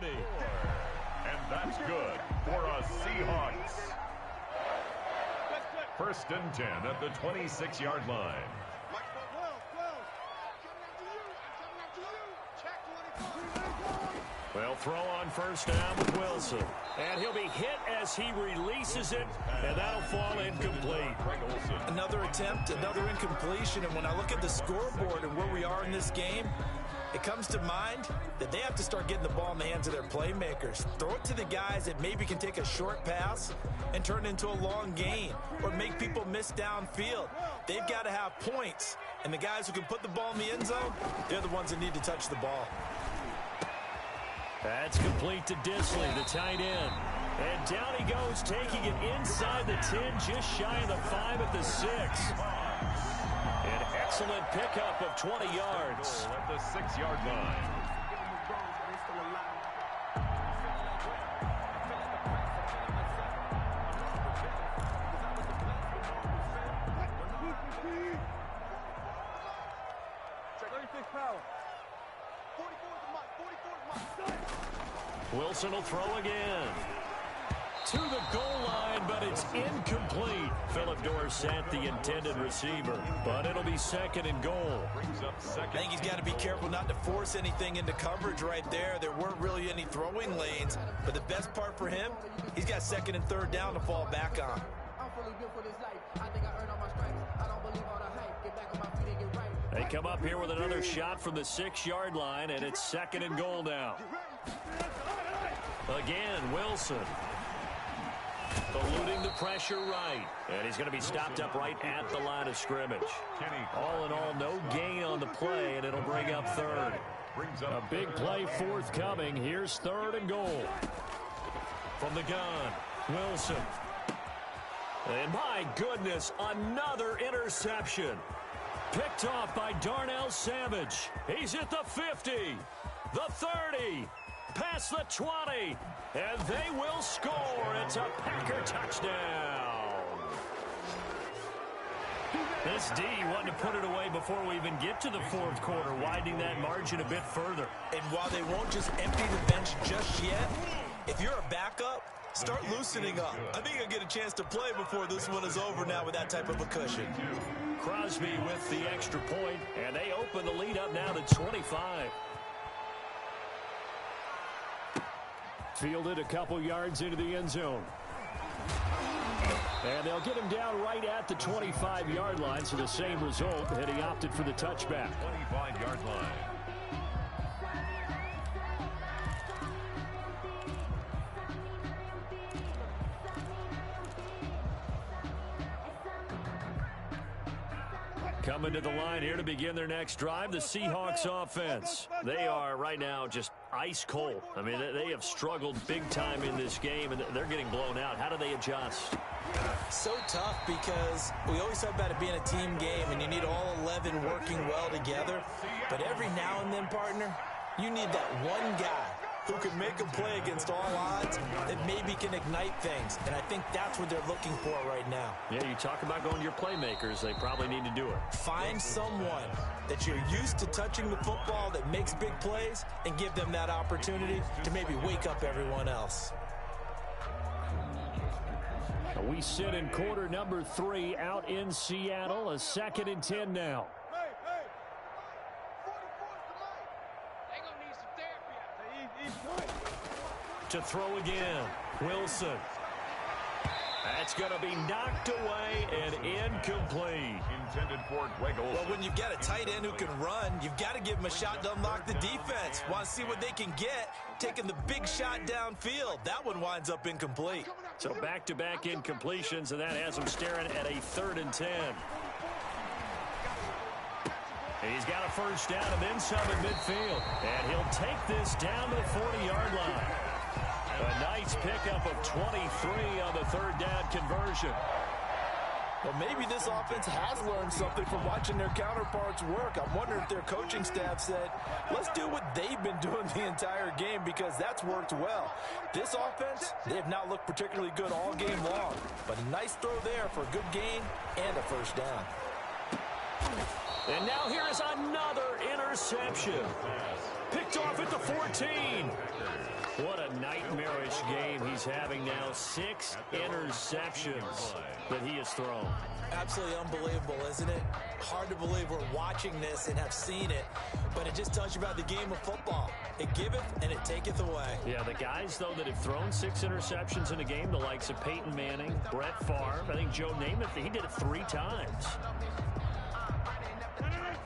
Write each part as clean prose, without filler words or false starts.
30. And that's good for a Seahawks. First and 10 at the 26-yard line. Well, throw on first down with Wilson. And he'll be hit as he releases it, and that'll fall incomplete. Another attempt, another incompletion, and when I look at the scoreboard and where we are in this game, it comes to mind that they have to start getting the ball in the hands of their playmakers. Throw it to the guys that maybe can take a short pass and turn it into a long gain or make people miss downfield. They've got to have points, and the guys who can put the ball in the end zone, they're the ones that need to touch the ball. That's complete to Disley, the tight end. And down he goes, taking it inside the 10, just shy of the 5 at the 6. An excellent pickup of 20 yards. At the 6-yard line. Wilson will throw again. To the goal line, but it's incomplete. Philip Dorsett, the intended receiver. But it'll be second and goal. I think he's got to be careful not to force anything into coverage right there. There weren't really any throwing lanes. But the best part for him, he's got second and third down to fall back on. They come up here with another shot from the 6-yard line, and it's second and goal now. Again, Wilson. Eluding the pressure right. And he's going to be stopped up right at the line of scrimmage. All in all, no gain on the play, and it'll bring up third. A big play forthcoming. Here's third and goal. From the gun, Wilson. And my goodness, another interception. Picked off by Darnell Savage. He's at the 50, the 30, past the 20, and they will score. It's a Packer touchdown. This D wanted to put it away before we even get to the fourth quarter, widening that margin a bit further. And while they won't just empty the bench just yet, if you're a backup, start loosening up. I think you'll get a chance to play before this one is over now with that type of a cushion. Crosby with the extra point, and they open the lead up now to 25. Fielded a couple yards into the end zone. And they'll get him down right at the 25-yard line, so the same result, and he opted for the touchback. 25-yard line. Coming to the line here to begin their next drive, the Seahawks offense. They are right now just ice cold. I mean, they have struggled big time in this game, and they're getting blown out. How do they adjust? So tough because we always talk about it being a team game, and you need all 11 working well together. But every now and then, partner, you need that one guy who can make a play against all odds that maybe can ignite things. And I think that's what they're looking for right now. Yeah, you talk about going to your playmakers. They probably need to do it. Find someone that you're used to touching the football that makes big plays and give them that opportunity to maybe wake up everyone else. We sit in quarter number 3 out in Seattle. A second and 10 now. To throw again, Wilson. That's going to be knocked away and incomplete. Intended for Greg Olsen. Well, when you've got a tight end who can run, you've got to give him a shot to unlock the defense. Want to see what they can get, taking the big shot downfield. That one winds up incomplete. So back-to-back incompletions, and that has him staring at a 3rd and 10. He's got a first down and then some in midfield. And he'll take this down to the 40-yard line. A nice pickup of 23 on the 3rd down conversion. Well, maybe this offense has learned something from watching their counterparts work. I'm wondering if their coaching staff said, let's do what they've been doing the entire game, because that's worked well. This offense, they have not looked particularly good all game long. But a nice throw there for a good gain and a first down. And now here is another interception. Picked off at the 14. What a nightmarish game he's having now. 6 interceptions that he has thrown. Absolutely unbelievable, isn't it? Hard to believe we're watching this and have seen it, but it just tells you about the game of football. It giveth and it taketh away. Yeah, the guys, though, that have thrown 6 interceptions in a game, the likes of Peyton Manning, Brett Favre, I think Joe Namath, he did it 3 times.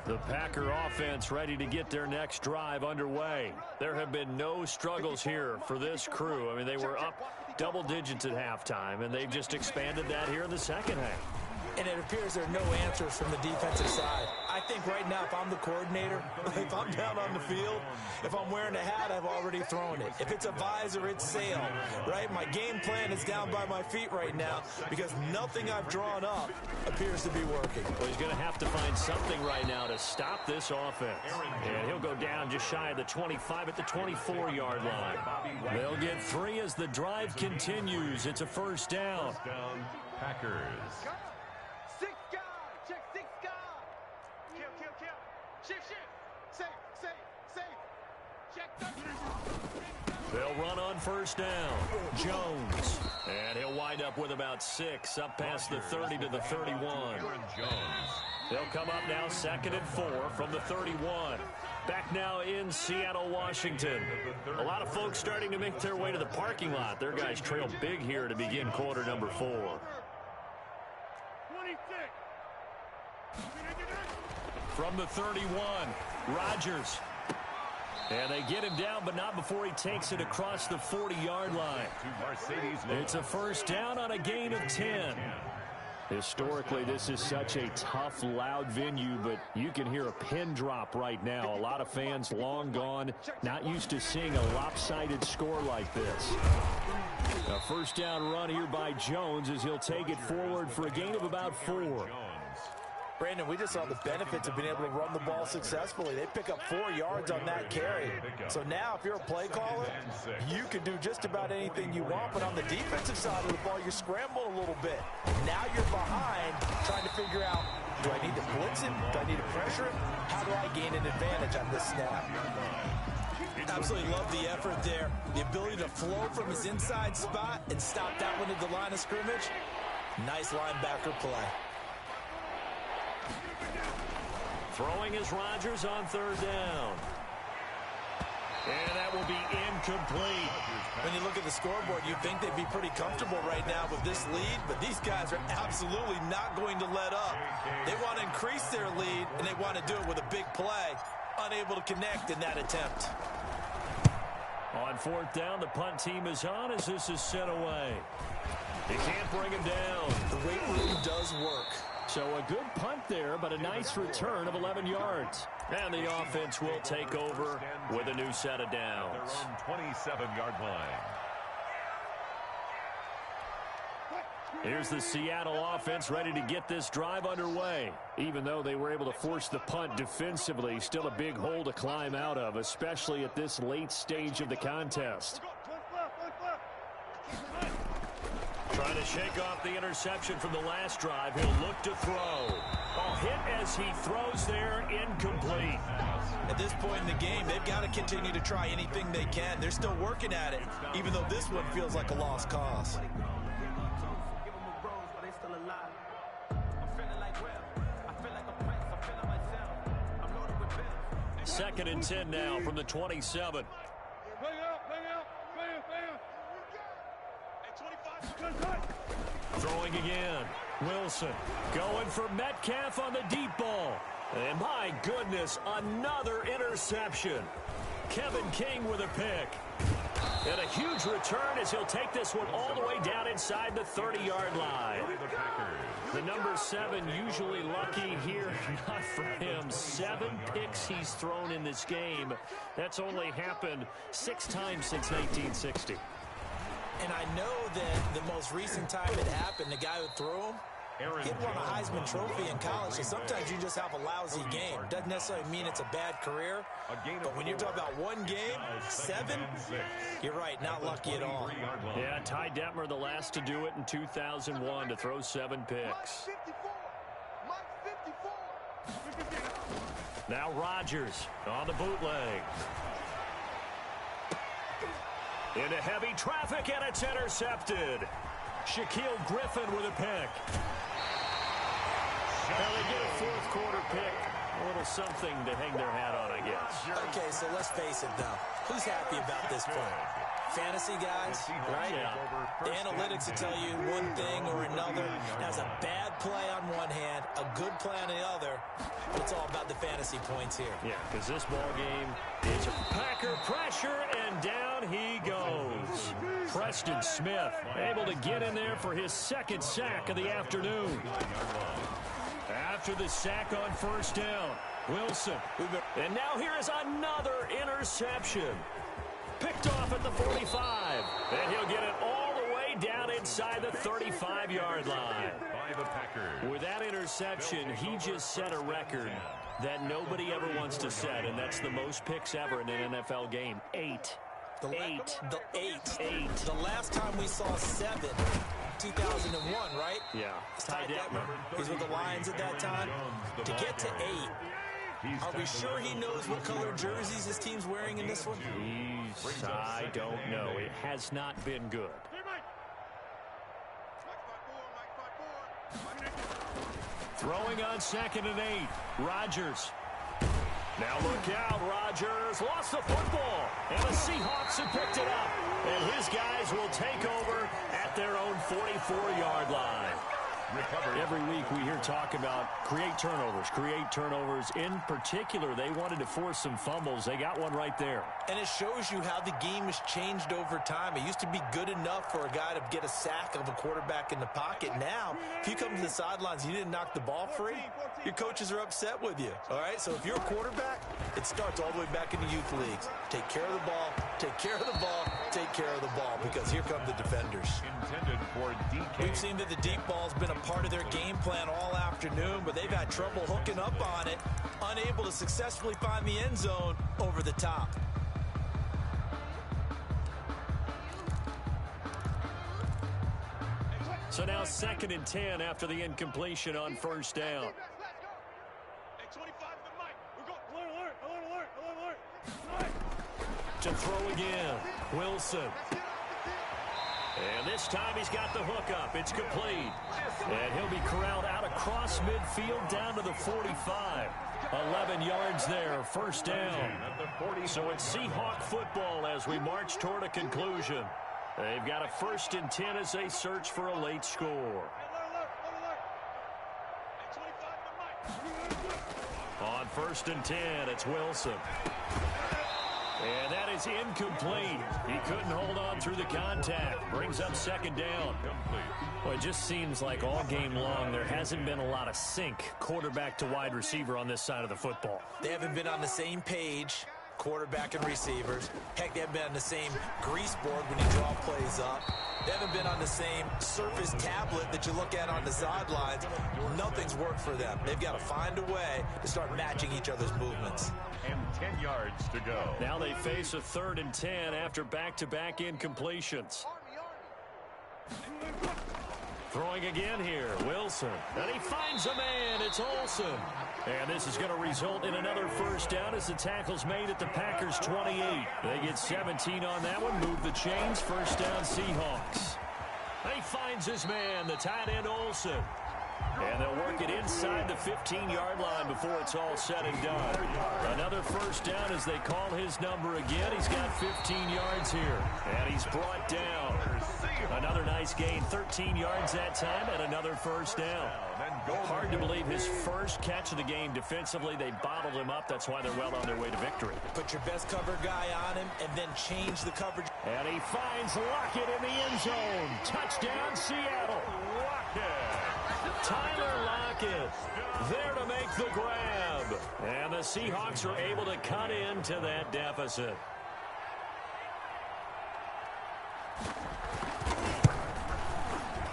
The Packer offense ready to get their next drive underway. There have been no struggles here for this crew. I mean, they were up double digits at halftime, and they've just expanded that here in the second half. And it appears there are no answers from the defensive side. I think right now, if I'm the coordinator, if I'm down on the field, if I'm wearing a hat, I've already thrown it. If it's a visor, it's sail, right? My game plan is down by my feet right now because nothing I've drawn up appears to be working. Well, he's going to have to find something right now to stop this offense. And he'll go down just shy of the 25 at the 24-yard line. They'll get 3 as the drive continues. It's a first down. Packers. They'll run on first down. Jones. And he'll wind up with about 6 up past the 30 to the 31. They'll come up now 2nd and 4 from the 31. Back now in Seattle, Washington. A lot of folks starting to make their way to the parking lot. Their guys trail big here to begin quarter number 4. From the 31, Rodgers. And they get him down, but not before he takes it across the 40-yard line. It's a first down on a gain of 10. Historically, this is such a tough, loud venue, but you can hear a pin drop right now. A lot of fans long gone, not used to seeing a lopsided score like this. A first down run here by Jones as he'll take it forward for a gain of about 4. Brandon, we just saw the benefits of being able to run the ball successfully. They pick up 4 yards on that carry. So now if you're a play caller, you can do just about anything you want. But on the defensive side of the ball, you scramble a little bit. Now you're behind trying to figure out, do I need to blitz him? Do I need to pressure him? How do I gain an advantage on this snap? Absolutely love the effort there. The ability to flow from his inside spot and stop that one at the line of scrimmage. Nice linebacker play. Throwing is Rodgers on 3rd down. And that will be incomplete. When you look at the scoreboard, you'd think they'd be pretty comfortable right now with this lead, but these guys are absolutely not going to let up. They want to increase their lead, and they want to do it with a big play. Unable to connect in that attempt. On 4th down, the punt team is on as this is sent away. They can't bring him down. The weight room does work. So a good punt there, but a nice return of 11 yards. And the offense will take over with a new set of downs. 27-yard line. Here's the Seattle offense ready to get this drive underway. Even though they were able to force the punt defensively, still a big hole to climb out of, especially at this late stage of the contest. Trying to shake off the interception from the last drive. He'll look to throw. Oh, hit as he throws there, incomplete. At this point in the game, they've got to continue to try anything they can. They're still working at it, even though this one feels like a lost cause. Second and 10 now from the 27. Throwing again. Wilson going for Metcalf on the deep ball. And my goodness, another interception. Kevin King with a pick. And a huge return as he'll take this one all the way down inside the 30-yard line. The number 7 usually lucky here. Not for him. 7 picks he's thrown in this game. That's only happened 6 times since 1960. And I know that the most recent time it happened, the guy who threw him, he won a Heisman Trophy in college, so sometimes you just have a lousy game. Doesn't necessarily mean it's a bad career, but when you're talking about one game, 7, you're right, not lucky at all. Yeah, Ty Detmer, the last to do it in 2001, to throw 7 picks. Now Rodgers on the bootleg. Into heavy traffic, and it's intercepted. Shaquille Griffin with a pick. Now they get a fourth quarter pick. A little something to hang their hat on, I guess. Okay, so let's face it, though. Who's happy about this play? Fantasy guys, right? Yeah. The analytics will tell you one thing or another. That's a bad play on one hand, a good play on the other. But it's all about the fantasy points here. Yeah, because this ball game is Packer pressure, and down he goes. Preston Smith able to get in there for his second sack of the afternoon. After the sack on first down, Wilson. And now here is another interception. Picked off at the 45. And he'll get it all the way down inside the 35-yard line. With that interception, he just set a record that nobody ever wants to set, and that's the most picks ever in an NFL game. 8. The last time we saw 7, 2001, right? Yeah. Ty Detmer. He's with the Lions at that time. To get to 8, are we sure he knows what color jerseys his team's wearing in this one? I don't know. It has not been good. Throwing on 2nd and 8. Rodgers. Now look out. Rodgers lost the football. And the Seahawks have picked it up. And his guys will take over at their own 44-yard line. Every week we hear talk about create turnovers. In particular, they wanted to force some fumbles. They got one right there. And it shows you how the game has changed over time. It used to be good enough for a guy to get a sack of a quarterback in the pocket. Now, if you come to the sidelines and you didn't knock the ball free, your coaches are upset with you. All right, so if you're a quarterback, it starts all the way back in the youth leagues. Take care of the ball, take care of the ball, take care of the ball, because here come the defenders. Intended for DK. We've seen that the deep ball's been a part of their game plan all afternoon, but they've had trouble hooking up on it, unable to successfully find the end zone over the top. So now 2nd and 10 after the incompletion on first down. To throw again, Wilson. And this time he's got the hook up. It's complete. And he'll be corralled out across midfield down to the 45. 11 yards there, first down. So it's Seahawk football as we march toward a conclusion. They've got a 1st and 10 as they search for a late score. On 1st and 10, it's Wilson. And that is incomplete. He couldn't hold on through the contact. Brings up 2nd down. Well, it just seems like all game long there hasn't been a lot of sync quarterback to wide receiver on this side of the football. They haven't been on the same page, quarterback and receivers. Heck, they haven't been on the same grease board when you draw plays up. They haven't been on the same Surface tablet that you look at on the sidelines. Nothing's worked for them. They've got to find a way to start matching each other's movements. And 10 yards to go. Now they face a 3rd and 10 after back-to-back incompletions. Throwing again here, Wilson. And he finds a man. It's Olsen. And this is going to result in another first down as the tackle's made at the Packers' 28. They get 17 on that one. Move the chains. First down, Seahawks. He finds his man, the tight end Olsen. And they'll work it inside the 15-yard line before it's all said and done. Another first down as they call his number again. He's got 15 yards here. And he's brought down. Another nice gain, 13 yards that time, and another first down. Hard to believe his first catch of the game defensively. They bottled him up. That's why they're well on their way to victory. Put your best cover guy on him and then change the coverage. And he finds Lockett in the end zone. Touchdown, Seattle. Tyler Lockett there to make the grab. And the Seahawks are able to cut into that deficit.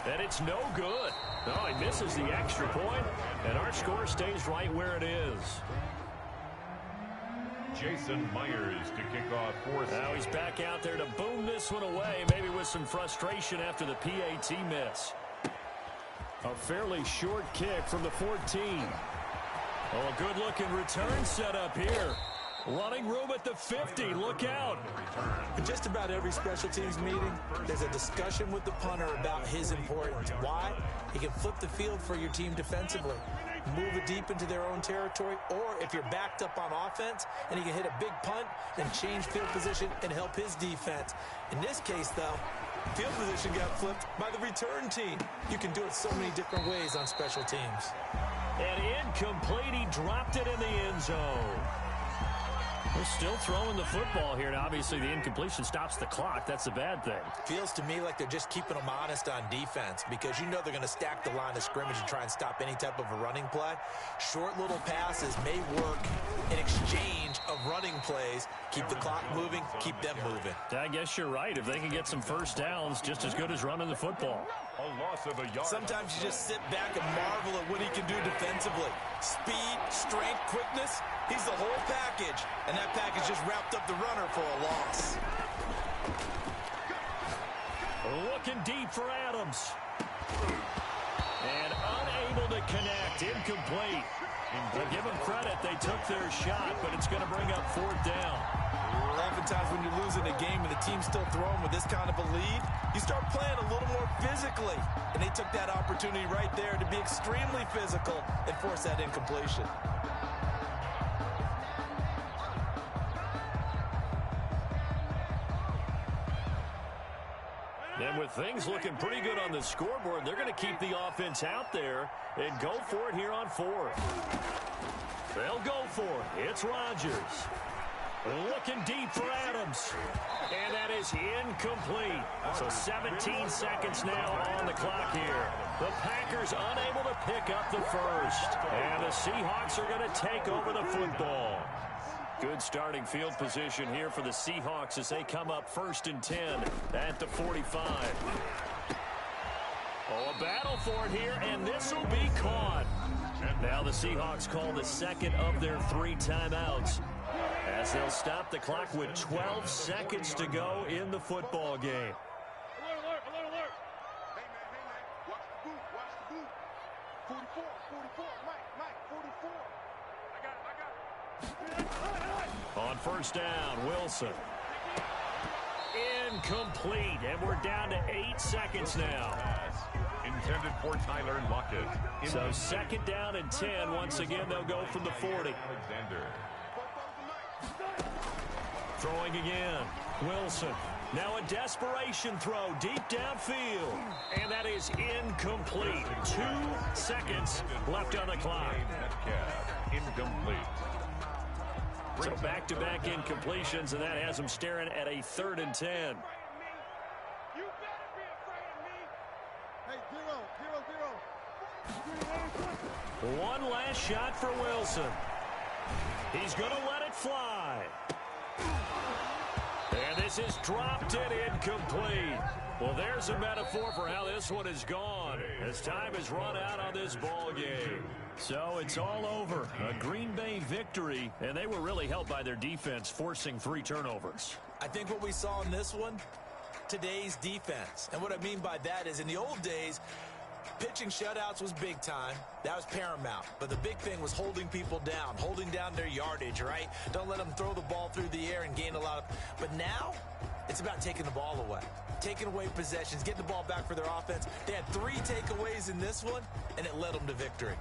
And it's no good. No, he misses the extra point, and our score stays right where it is. Jason Myers to kick off fourth. Now he's back out there to boom this one away, maybe with some frustration after the PAT miss. A fairly short kick from the 14. Oh, a good-looking return set up here. Running room at the 50. Look out. In just about every special teams meeting, there's a discussion with the punter about his importance. Why? He can flip the field for your team defensively, move it deep into their own territory, or if you're backed up on offense, and he can hit a big punt and change field position and help his defense. In this case, though, field position got flipped by the return team. You can do it so many different ways on special teams. And incomplete. He dropped it in the end zone. We're still throwing the football here, and obviously the incompletion stops the clock. That's a bad thing. Feels to me like they're just keeping them honest on defense because you know they're going to stack the line of scrimmage and try and stop any type of a running play. Short little passes may work in exchange of running plays. Keep the clock moving, keep them moving. I guess you're right. If they can get some first downs, just as good as running the football. A loss of a yard. Sometimes you just sit back and marvel at what he can do defensively. Speed, strength, quickness. He's the whole package, and that package just wrapped up the runner for a loss. Looking deep for Adams. And unable to connect. Incomplete. But give them credit. They took their shot, but it's going to bring up fourth down. Oftentimes when you're losing a game and the team's still throwing with this kind of a lead, you start playing a little more physically. And they took that opportunity right there to be extremely physical and force that incompletion. And with things looking pretty good on the scoreboard, they're going to keep the offense out there and go for it here on fourth. They'll go for it. It's Rodgers. Looking deep for Adams. And that is incomplete. So 17 seconds now on the clock here. The Packers unable to pick up the first. And the Seahawks are going to take over the football. Good starting field position here for the Seahawks as they come up 1st and 10 at the 45. Oh, a battle for it here, and this will be caught. Now the Seahawks call the second of their 3 timeouts as they'll stop the clock with 12 seconds to go in the football game. Alert, alert, alert. Hey, man, watch the boot, 44, Mike, 44. I got it. On first down, Wilson. Incomplete, and we're down to 8 seconds now. Intended for Tyler Lockett. So 2nd down and 10. Once again, they'll go from the 40. Alexander. Throwing again, Wilson. Now a desperation throw deep downfield. And that is incomplete. 2 seconds left on the clock. Incomplete. So back-to-back incompletions, and that has them staring at a 3rd and 10. You better be afraid of me. Hey, 0. One last shot for Wilson. He's going to let it fly. And this is dropped and incomplete. Well, there's a metaphor for how this one is gone as time has run out on this ball game. So it's all over. A Green Bay victory, and they were really helped by their defense, forcing 3 turnovers. I think what we saw in this one, today's defense. And what I mean by that is in the old days, pitching shutouts was big time. That was paramount. But the big thing was holding people down, holding down their yardage, right? Don't let them throw the ball through the air and gain a lot of... But now, it's about taking the ball away. Taking away possessions, getting the ball back for their offense. They had 3 takeaways in this one, and it led them to victory.